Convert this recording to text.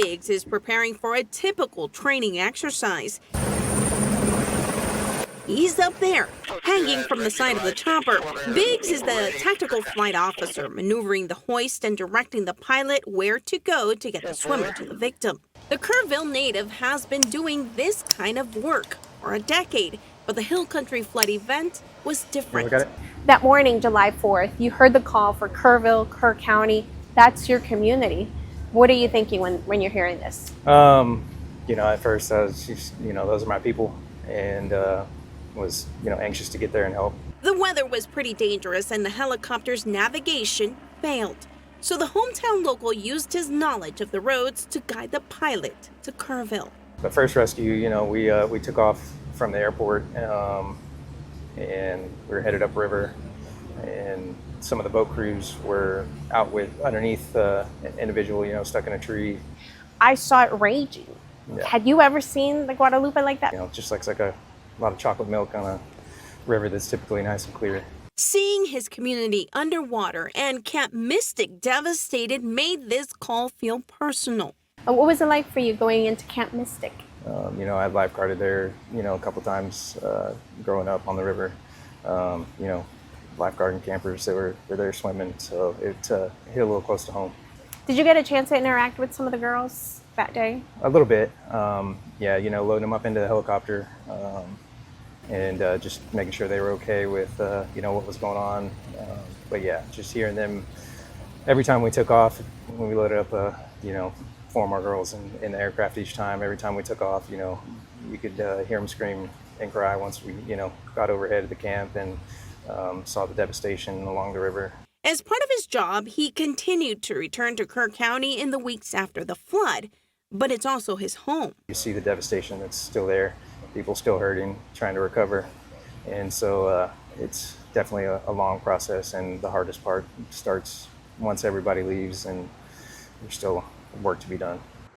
Biggs is preparing for a typical training exercise. He's up there, hanging from the side of the chopper. Biggs is the tactical flight officer, maneuvering the hoist and directing the pilot where to go to get the swimmer to the victim. The Kerrville native has been doing this kind of work for a decade, but the Hill Country flood event was different. That morning, July 4th, you heard the call for Kerrville, Kerr County. That's your community. What are you thinking when you're hearing this? At first I was just, those are my people, and was, anxious to get there and help. The weather was pretty dangerous and the helicopter's navigation failed. So the hometown local used his knowledge of the roads to guide the pilot to Kerrville. The first rescue, we took off from the airport, and we were headed upriver, and some of the boat crews were out underneath an individual, stuck in a tree. I saw it raging. Yeah. Had you ever seen the Guadalupe like that? Just like a lot of chocolate milk on a river that's typically nice and clear. Seeing his community underwater and Camp Mystic devastated made this call feel personal. What was it like for you going into Camp Mystic? I had lifeguarded there, a couple times growing up on the river. Lifeguarding campers that were there swimming, so it hit a little close to home. Did you get a chance to interact with some of the girls that day? A little bit, loading them up into the helicopter, and just making sure they were okay with, what was going on. But yeah, just hearing them every time we took off, when we loaded up, 4 more girls in the aircraft each time. Every time we took off, you could hear them scream and cry once we, got overhead of the camp and saw the devastation along the river. As part of his job, he continued to return to Kerr County in the weeks after the flood, but it's also his home. You see the devastation that's still there, people still hurting, trying to recover, and so it's definitely a long process, and the hardest part starts once everybody leaves and there's still work to be done.